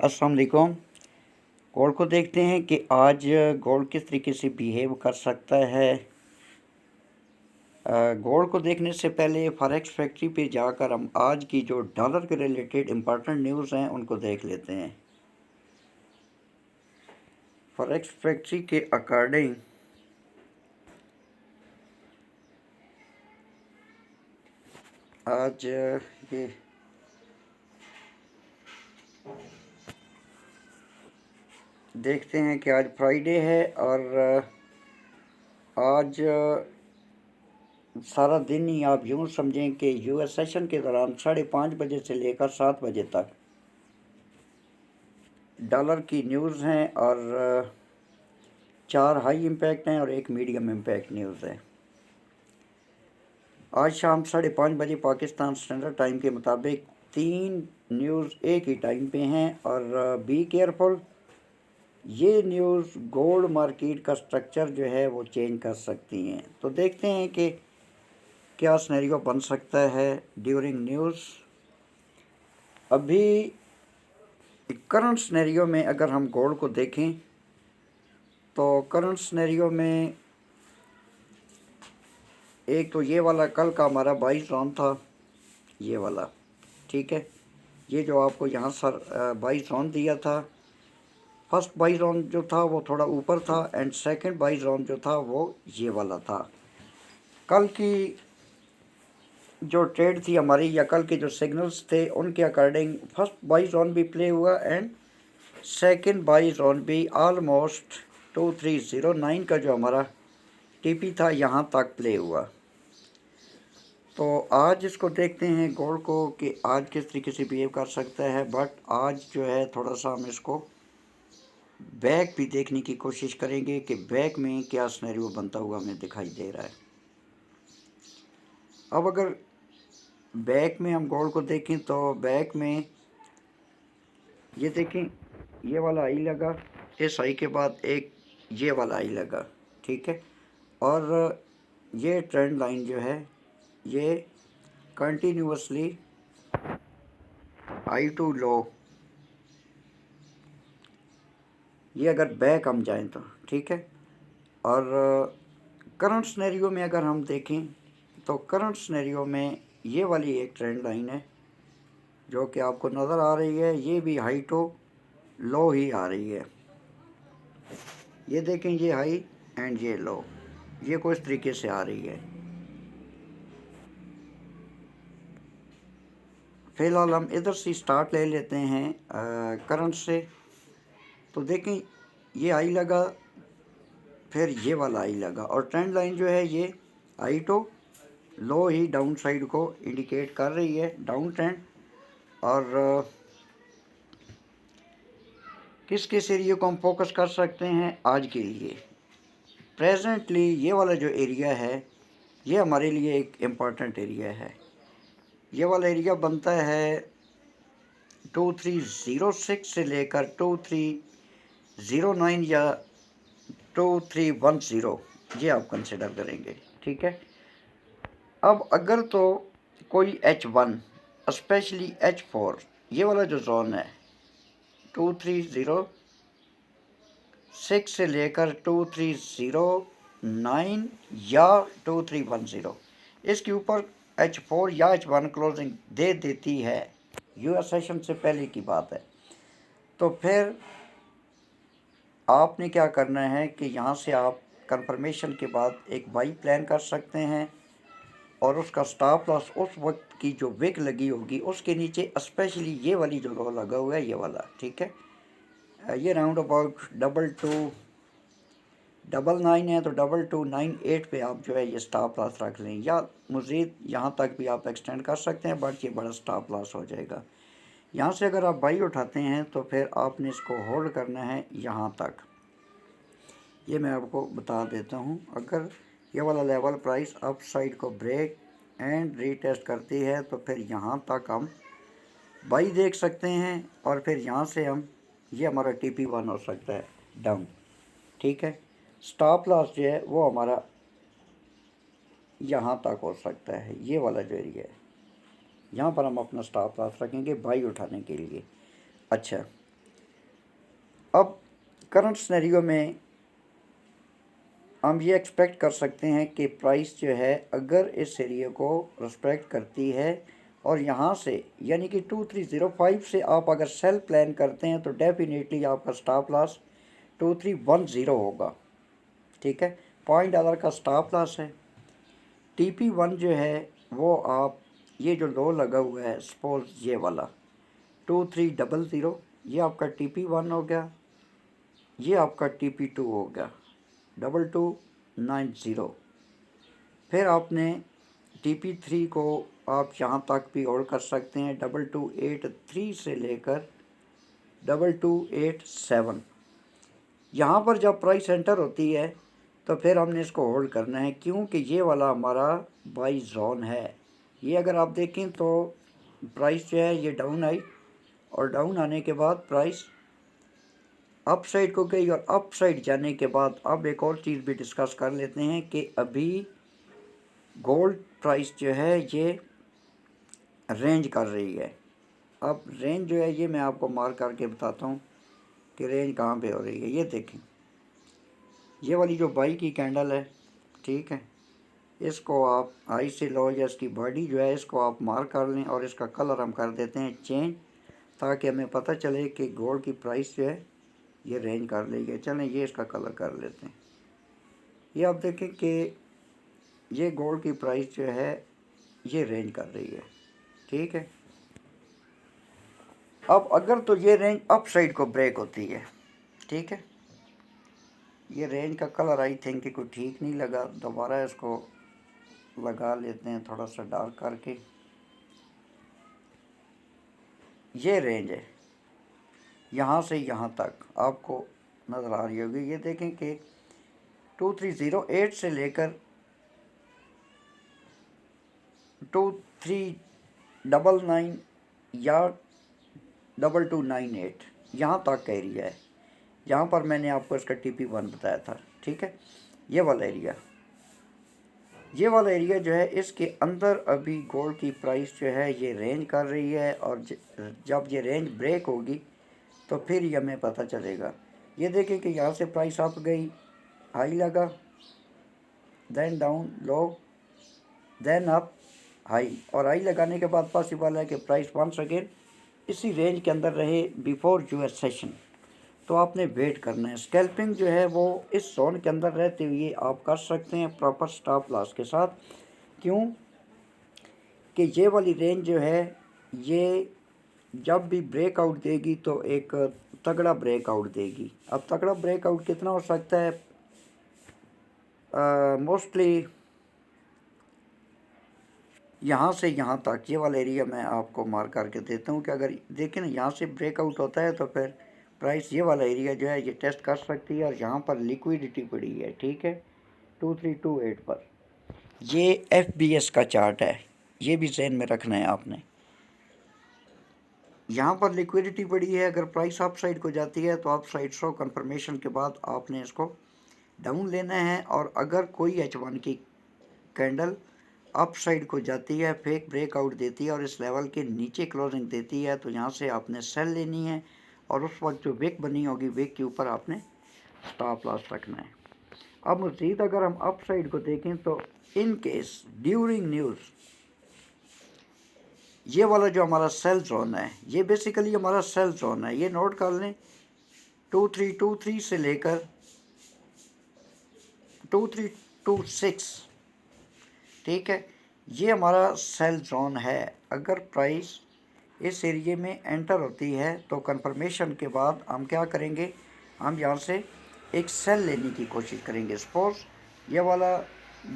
अस्सलाम वालेकुम। गोल्ड को देखते हैं कि आज गोल्ड किस तरीके से बिहेव कर सकता है। गोल्ड को देखने से पहले फॉरेक्स फैक्ट्री पे जाकर हम आज की जो डॉलर के रिलेटेड इम्पोर्टेंट न्यूज़ हैं उनको देख लेते हैं। फॉरेक्स फैक्ट्री के अकॉर्डिंग आज ये देखते हैं कि आज फ्राइडे है और आज सारा दिन ही आप यूँ समझें कि यूएस सेशन के दौरान 5:30 बजे से लेकर 7 बजे तक डॉलर की न्यूज़ हैं और 4 हाई इम्पैक्ट हैं और 1 मीडियम इम्पैक्ट न्यूज़ है। आज शाम 5:30 बजे पाकिस्तान स्टैंडर्ड टाइम के मुताबिक 3 न्यूज़ एक ही टाइम पे हैं और बी केयरफुल, ये न्यूज़ गोल्ड मार्केट का स्ट्रक्चर जो है वो चेंज कर सकती हैं। तो देखते हैं कि क्या सिनेरियो बन सकता है ड्यूरिंग न्यूज़। अभी करंट सिनेरियो में अगर हम गोल्ड को देखें तो करंट सिनेरियो में एक तो ये वाला कल का हमारा 22 जोन था, ये वाला, ठीक है। ये जो आपको यहाँ सर 22 जोन दिया था, फर्स्ट 22 जोन जो था वो थोड़ा ऊपर था एंड सेकंड 22 जोन जो था वो ये वाला था। कल की जो ट्रेड थी हमारी या कल के जो सिग्नल्स थे उनके अकॉर्डिंग फर्स्ट 22 जोन भी प्ले हुआ एंड सेकंड 22 जोन भी ऑलमोस्ट 2309 का जो हमारा टीपी था यहाँ तक प्ले हुआ। तो आज इसको देखते हैं गोल्ड को कि आज किस तरीके से बिहेव कर सकता है। बट आज जो है थोड़ा सा हम इसको बैक भी देखने की कोशिश करेंगे कि बैक में क्या सिनेरियो बनता हुआ हमें दिखाई दे रहा है। अब अगर बैक में हम गोल्ड को देखें तो बैक में ये देखें, ये वाला आई लगा, इस आई के बाद एक ये वाला आई लगा, ठीक है। और ये ट्रेंड लाइन जो है ये कंटिन्यूसली हाई टू लो, ये अगर बैक हम जाएं तो ठीक है। और करंट सिनेरियो में अगर हम देखें तो करंट सिनेरियो में ये वाली एक ट्रेंड लाइन है जो कि आपको नज़र आ रही है, ये भी हाई टू लो ही आ रही है। ये देखें, ये हाई एंड ये लो, ये कुछ तरीके से आ रही है। फ़िलहाल हम इधर से स्टार्ट ले लेते हैं करंट से। तो देखें, ये आई लगा, फिर ये वाला आई लगा और ट्रेंड लाइन जो है ये आई टू लो ही डाउन साइड को इंडिकेट कर रही है, डाउन ट्रेंड। और किस किस एरिया को हम फोकस कर सकते हैं आज के लिए। प्रेजेंटली ये वाला जो एरिया है ये हमारे लिए एक इम्पॉर्टेंट एरिया है। ये वाला एरिया बनता है 2306 से लेकर 2309 या 2310, ये आप कंसिडर करेंगे, ठीक है। अब अगर तो कोई H1 स्पेशली H4, ये वाला जो जोन है 2306 से लेकर 2309 या 2310, इसके ऊपर H4 या H1 क्लोजिंग दे देती है, यूएस सेशन से पहले की बात है, तो फिर आपने क्या करना है कि यहाँ से आप कंफर्मेशन के बाद एक बाई प्लान कर सकते हैं और उसका स्टॉप लॉस उस वक्त की जो विक लगी होगी उसके नीचे, स्पेशली ये वाली जो रो लगा हुआ है ये वाला, ठीक है। ये राउंड अबाउट 2299 है तो 2298 पे आप जो है ये स्टॉप लॉस रख लें, या मज़ीद यहाँ तक भी आप एक्सटेंड कर सकते हैं, बट ये बड़ा स्टॉप लॉस हो जाएगा। यहाँ से अगर आप बाई उठाते हैं तो फिर आपने इसको होल्ड करना है यहाँ तक। ये मैं आपको बता देता हूँ, अगर ये वाला लेवल प्राइस अप साइड को ब्रेक एंड रीटेस्ट करती है तो फिर यहाँ तक हम बाई देख सकते हैं और फिर यहाँ से हम, ये हमारा TP1 हो सकता है डाउन, ठीक है। स्टॉप लॉस जो है वो हमारा यहाँ तक हो सकता है, ये वाला जो एरिया है यहाँ पर हम अपना स्टॉप लॉस रखेंगे बाई उठाने के लिए। अच्छा, अब करंट सिनेरियो में हम ये एक्सपेक्ट कर सकते हैं कि प्राइस जो है अगर इस एरिया को रिस्पेक्ट करती है और यहाँ से यानी कि 2305 से आप अगर सेल प्लान करते हैं तो डेफिनेटली आपका स्टॉप लॉस 2310 होगा। ठीक है, $0.5 का स्टॉप लॉस है। TP1 जो है वो आप ये जो लो लगा हुआ है सपोज ये वाला 2300, ये आपका TP1 हो गया, ये आपका TP2 हो गया 2290। फिर आपने TP3 को आप यहाँ तक भी होल्ड कर सकते हैं 2283 से लेकर 2287। यहाँ पर जब प्राइस एंटर होती है तो फिर हमने इसको होल्ड करना है, क्योंकि ये वाला हमारा बाई जोन है। ये अगर आप देखें तो प्राइस जो है ये डाउन आई और डाउन आने के बाद प्राइस अप साइड को गई और अप साइड जाने के बाद अब एक और चीज़ भी डिस्कस कर लेते हैं कि अभी गोल्ड प्राइस जो है ये रेंज कर रही है। अब रेंज जो है ये मैं आपको मार्क करके बताता हूँ कि रेंज कहाँ पे हो रही है। ये देखें, ये वाली जो बाई की कैंडल है, ठीक है, इसको आप हाई से लो या इसकी बॉडी जो है इसको आप मार्क कर लें और इसका कलर हम कर देते हैं चेंज, ताकि हमें पता चले कि गोल्ड की प्राइस जो है ये रेंज कर रही है। चलें ये इसका कलर कर लेते हैं। ये आप देखें कि ये गोल्ड की प्राइस जो है ये रेंज कर रही है। ठीक है, अब अगर तो ये रेंज अप साइड को ब्रेक होती है, ठीक है, ये रेंज का कलर आई थिंक कि कोई ठीक नहीं लगा, दोबारा इसको लगा लेते हैं थोड़ा सा डार्क करके। ये रेंज है यहाँ से यहाँ तक आपको नज़र आ रही होगी। ये देखें कि 2308 से लेकर 2399 या 2298 यहाँ तक का एरिया है। यहाँ पर मैंने आपको इसका TP1 बताया था। ठीक है, ये वाला एरिया जो है इसके अंदर अभी गोल्ड की प्राइस जो है ये रेंज कर रही है और जब ये रेंज ब्रेक होगी तो फिर ये हमें पता चलेगा। ये देखें कि यहाँ से प्राइस अप गई, हाई लगा, देन डाउन लो, देन अप हाई, और हाई लगाने के बाद पॉसिबल है कि प्राइस वंस अगेन इसी रेंज के अंदर रहे बिफोर यूएस सेशन। तो आपने वेट करना है। स्कैल्पिंग जो है वो इस जोन के अंदर रहते हुए आप कर सकते हैं प्रॉपर स्टॉप लॉस के साथ। क्यों कि ये वाली रेंज जो है ये जब भी ब्रेकआउट देगी तो एक तगड़ा ब्रेकआउट देगी। अब तगड़ा ब्रेकआउट कितना हो सकता है, मोस्टली यहाँ से यहाँ तक ये वाला एरिया मैं आपको मार्क करके देता हूँ कि अगर देखें ना यहाँ से ब्रेकआउट होता है तो फिर प्राइस ये वाला एरिया जो है ये टेस्ट कर सकती है और यहाँ पर लिक्विडिटी पड़ी है। ठीक है, 2328 पर। ये FBS का चार्ट है, ये भी ज़हन में रखना है आपने। यहाँ पर लिक्विडिटी पड़ी है, अगर प्राइस अप साइड को जाती है तो अप साइड शो कंफर्मेशन के बाद आपने इसको डाउन लेना है, और अगर कोई H1 की कैंडल अप साइड को जाती है, फेक ब्रेकआउट देती है और इस लेवल के नीचे क्लोजिंग देती है तो यहाँ से आपने सेल लेनी है और उस वक्त जो विक बनी होगी विक के ऊपर आपने स्टॉप लॉस रखना है। अब मज़ीद अगर हम अप साइड को देखें तो इन केस ड्यूरिंग न्यूज़ ये वाला जो हमारा सेल जोन है ये बेसिकली हमारा सेल जोन है, ये नोट कर लें 2323 से लेकर 2326। ठीक है, ये हमारा सेल जोन है। अगर प्राइस इस एरिए में एंटर होती है तो कंफर्मेशन के बाद हम क्या करेंगे, हम यहाँ से एक सेल लेने की कोशिश करेंगे। सपोज ये वाला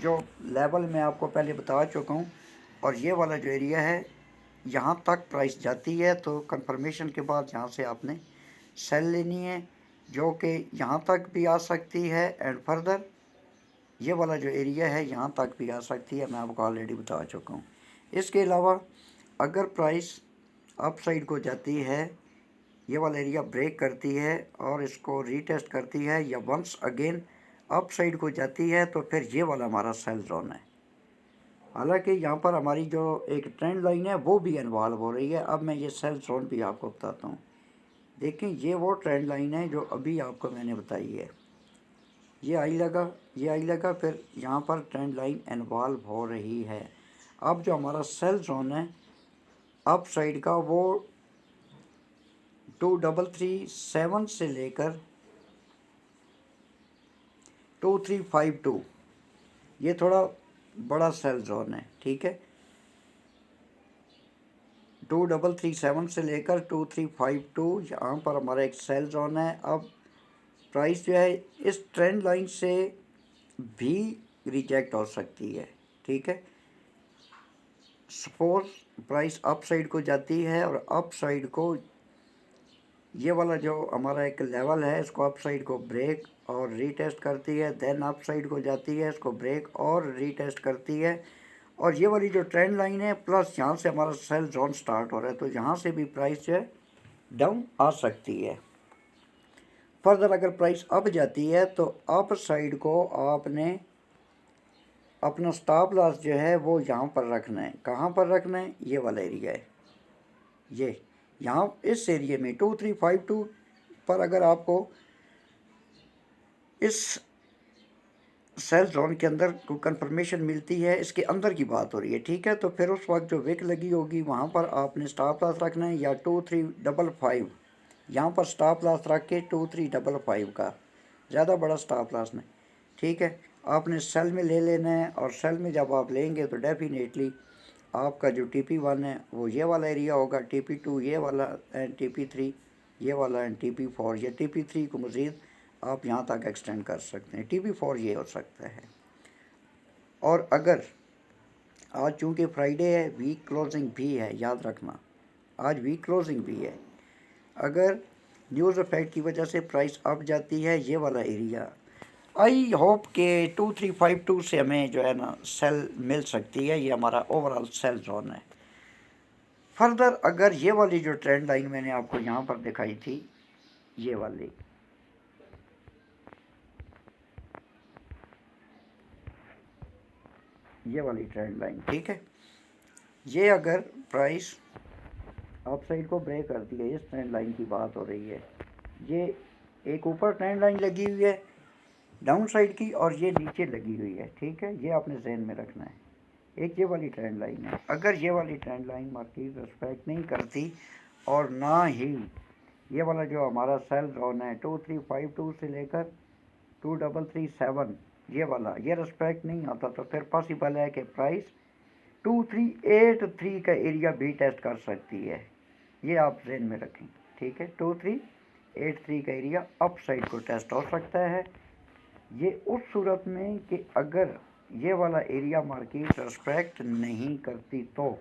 जो लेवल मैं आपको पहले बता चुका हूँ और ये वाला जो एरिया है यहाँ तक प्राइस जाती है तो कंफर्मेशन के बाद यहाँ से आपने सेल लेनी है, जो कि यहाँ तक भी आ सकती है एंड फर्दर ये वाला जो एरिया है यहाँ तक भी आ सकती है, मैं आपको ऑलरेडी बता चुका हूँ। इसके अलावा अगर प्राइस अप साइड को जाती है, ये वाला एरिया ब्रेक करती है और इसको रीटेस्ट करती है या वंस अगेन अप साइड को जाती है तो फिर ये वाला हमारा सेल जोन है। हालांकि यहाँ पर हमारी जो एक ट्रेंड लाइन है वो भी इन्वॉल्व हो रही है। अब मैं ये सेल जोन भी आपको बताता हूँ। देखें ये वो ट्रेंड लाइन है जो अभी आपको मैंने बताई है। ये आई लगा, ये आई लगा, फिर यहाँ पर ट्रेंड लाइन इन्वॉल्व हो रही है। अब जो हमारा सेल जोन है अप साइड का वो 2337 से लेकर 2352, ये थोड़ा बड़ा सेल जोन है, ठीक है। 2337 से लेकर 2352 यहाँ पर हमारा एक सेल जोन है। अब प्राइस जो है इस ट्रेंड लाइन से भी रिजेक्ट हो सकती है, ठीक है। सपोज प्राइस अप साइड को जाती है और अप साइड को ये वाला जो हमारा एक लेवल है इसको अप साइड को ब्रेक और रीटेस्ट करती है, देन अप साइड को जाती है, इसको ब्रेक और रीटेस्ट करती है, और ये वाली जो ट्रेंड लाइन है प्लस यहाँ से हमारा सेल जोन स्टार्ट हो रहा है, तो यहाँ से भी प्राइस जो है डाउन आ सकती है। फर्दर अगर प्राइस अप जाती है तो अप साइड को आपने अपना स्टॉप लॉस जो है वो यहाँ पर रखना है। कहाँ पर रखना है? ये वाला एरिया है, ये यहाँ इस एरिया में 2352 पर अगर आपको इस सेल जोन के अंदर को कंफर्मेशन मिलती है, इसके अंदर की बात हो रही है, ठीक है। तो फिर उस वक्त जो विक लगी होगी वहाँ पर आपने स्टॉप लॉस रखना है, या 2355 यहाँ पर स्टॉप लॉस रख के 2355 का, ज़्यादा बड़ा स्टॉप लॉस नहीं, ठीक है। आपने सेल में ले लेना है, और सेल में जब आप लेंगे तो डेफिनेटली आपका जो TP1 है वो ये वाला एरिया होगा, TP2 ये वाला एंड TP3 ये वाला एंड TP4, या TP3 को मज़ीद आप यहाँ तक एक्सटेंड कर सकते हैं, TP4 ये हो सकता है। और अगर आज चूँकि फ्राइडे है, वीक क्लोजिंग भी है, याद रखना आज वीक क्लोजिंग भी है, अगर न्यूज़ इफेक्ट की वजह से प्राइस अप जाती है, ये वाला एरिया आई होप के 2352 से हमें जो है ना सेल मिल सकती है, ये हमारा ओवरऑल सेल जोन है। फर्दर अगर ये वाली जो ट्रेंड लाइन मैंने आपको यहाँ पर दिखाई थी, ये वाली ट्रेंड लाइन, ठीक है, ये अगर प्राइस अप साइड को ब्रेक करती है, इस ट्रेंड लाइन की बात हो रही है, ये एक ऊपर ट्रेंड लाइन लगी हुई है डाउन साइड की, और ये नीचे लगी हुई है, ठीक है, ये आपने जहन में रखना है। एक ये वाली ट्रेंड लाइन है, अगर ये वाली ट्रेंड लाइन मार्केट रिस्पेक्ट नहीं करती, और ना ही ये वाला जो हमारा सेल जोन है 2352 से लेकर 2337 ये वाला ये रिस्पेक्ट नहीं आता, तो फिर पॉसिबल है कि प्राइस 2383 का एरिया भी टेस्ट कर सकती है, ये आप जहन में रखें, ठीक है। 2383 का एरिया अप साइड को टेस्ट हो सकता है, ये उस सूरत में कि अगर ये वाला एरिया मार्केट रिस्पेक्ट नहीं करती, तो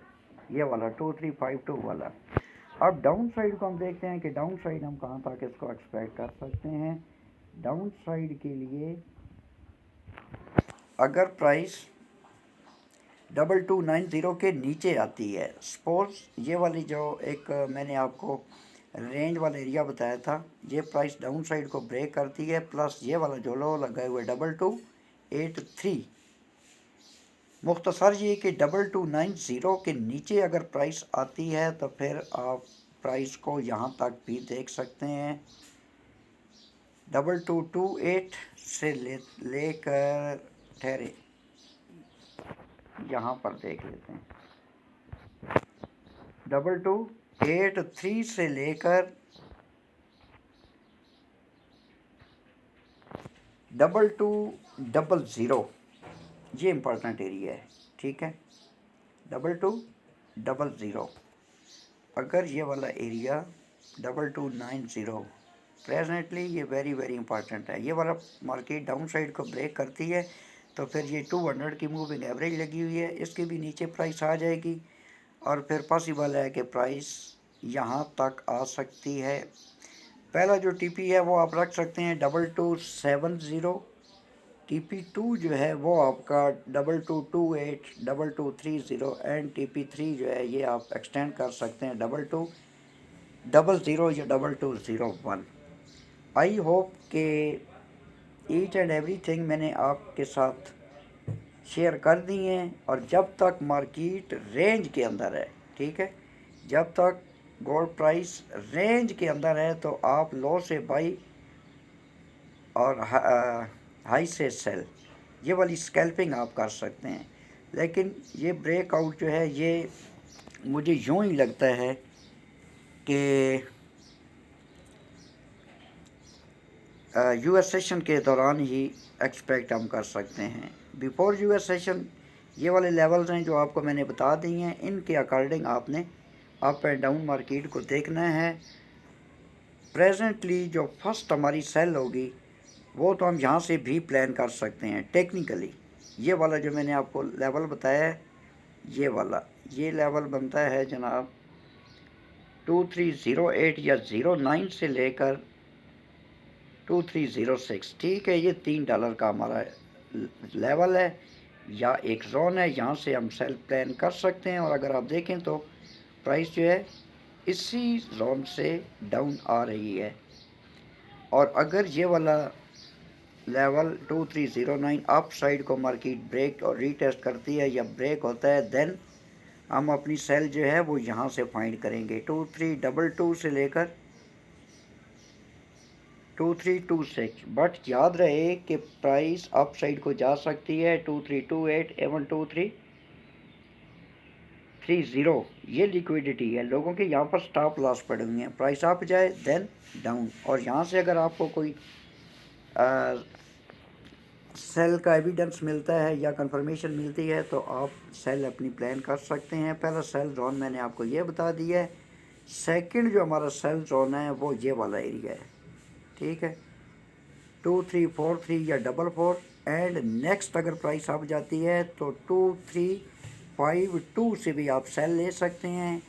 ये वाला 2352 वाला। अब डाउन साइड को हम देखते हैं कि डाउन साइड हम कहाँ तक इसको एक्सपेक्ट कर सकते हैं। डाउन साइड के लिए अगर प्राइस 2290 के नीचे आती है, सपोज ये वाली जो एक मैंने आपको रेंज वाला एरिया बताया था, ये प्राइस डाउन साइड को ब्रेक करती है, प्लस ये वाला जो लो लगा हुआ है 2283, मुख्तसर ये कि 2290 के नीचे अगर प्राइस आती है तो फिर आप प्राइस को यहाँ तक भी देख सकते हैं। 2228 से लेकर ठहरे यहाँ पर देख लेते हैं, 2283 से लेकर 2200 ये इम्पोर्टेंट एरिया है, ठीक है। 2200 अगर ये वाला एरिया 2290 प्रेजेंटली ये वेरी इंपॉर्टेंट है, ये वाला मार्केट डाउन साइड को ब्रेक करती है तो फिर ये 200 की मूविंग एवरेज लगी हुई है, इसके भी नीचे प्राइस आ जाएगी, और फिर पॉसिबल है कि प्राइस यहाँ तक आ सकती है। पहला जो TP है वो आप रख सकते हैं 2270, TP2 जो है वो आपका 2228, 2230 एंड TP3 जो है ये आप एक्सटेंड कर सकते हैं 2200 या 2201। आई होप के ईच एंड एवरीथिंग मैंने आपके साथ शेयर कर दी हैं, और जब तक मार्केट रेंज के अंदर है, ठीक है, जब तक गोल्ड प्राइस रेंज के अंदर है तो आप लो से बाई और हाई से सेल, ये वाली स्कैल्पिंग आप कर सकते हैं। लेकिन ये ब्रेकआउट जो है ये मुझे यूँ ही लगता है कि यूएस सेशन के दौरान ही एक्सपेक्ट हम कर सकते हैं। बिफोर यूएस सेशन ये वाले लेवल्स हैं जो आपको मैंने बता दी हैं, इनके अकॉर्डिंग आपने अप एंड डाउन मार्केट को देखना है। प्रेजेंटली जो फर्स्ट हमारी सेल होगी वो तो हम यहाँ से भी प्लान कर सकते हैं टेक्निकली। ये वाला जो मैंने आपको लेवल बताया है, ये वाला ये लेवल बनता है जनाब 2308 या 09 से लेकर 2306, ठीक है। ये $3 का हमारा लेवल है या एक जोन है, यहाँ से हम सेल प्लान कर सकते हैं। और अगर आप देखें तो प्राइस जो है इसी जोन से डाउन आ रही है। और अगर ये वाला लेवल 2309 अप साइड को मार्केट ब्रेक और रीटेस्ट करती है या ब्रेक होता है, देन हम अपनी सेल जो है वो यहाँ से फाइंड करेंगे 2322 से लेकर 2326। बट याद रहे कि प्राइस अप साइड को जा सकती है 2328 एवं 2330। ये लिक्विडिटी है, लोगों के यहाँ पर स्टॉप लॉस पड़े हुए हैं। प्राइस अप जाए देन डाउन, और यहाँ से अगर आपको कोई सेल का एविडेंस मिलता है या कंफर्मेशन मिलती है तो आप सेल अपनी प्लान कर सकते हैं। पहला सेल जोन मैंने आपको ये बता दिया है। सेकंड जो हमारा सेल जोन है वो ये वाला एरिया है, ठीक है, 2343 या 44। एंड नेक्स्ट अगर प्राइस आप जाती है तो 2352 से भी आप सेल ले सकते हैं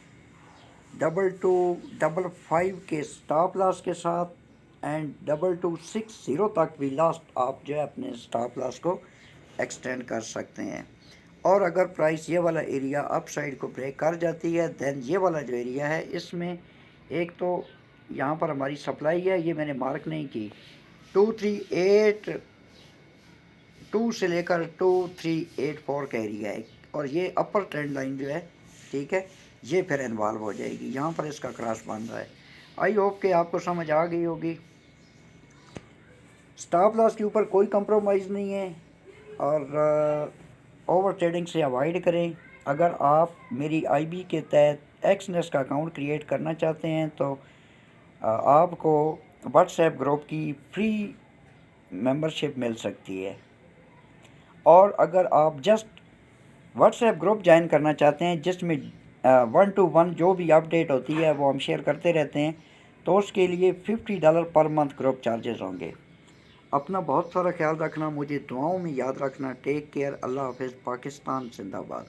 2255 के स्टॉप लॉस के साथ। एंड 2260 तक भी लास्ट आप जो है अपने स्टॉप लॉस को एक्सटेंड कर सकते हैं। और अगर प्राइस ये वाला एरिया अप साइड को ब्रेक कर जाती है देन ये वाला जो एरिया है इसमें एक तो यहाँ पर हमारी सप्लाई है, ये मैंने मार्क नहीं की, 2382 से लेकर 2384 का एरिया है। और ये अपर ट्रेंड लाइन जो है, ठीक है, ये फिर इन्वॉल्व हो जाएगी, यहाँ पर इसका क्रॉस बन रहा है। आई होप कि आपको समझ आ गई होगी। स्टॉप लॉस के ऊपर कोई कंप्रोमाइज़ नहीं है और ओवर ट्रेडिंग से अवॉइड करें। अगर आप मेरी आईबी के तहत एक्सनेस का अकाउंट क्रिएट करना चाहते हैं तो आपको व्हाट्सएप ग्रुप की फ्री मेंबरशिप मिल सकती है। और अगर आप जस्ट व्हाट्सएप ग्रुप ज्वाइन करना चाहते हैं जिसमें 1 to 1 जो भी अपडेट होती है वो हम शेयर करते रहते हैं, तो उसके लिए $50 पर मंथ ग्रुप चार्जेस होंगे। अपना बहुत सारा ख्याल रखना, मुझे दुआओं में याद रखना। टेक केयर, अल्लाह हाफिज़, पाकिस्तान जिंदाबाद।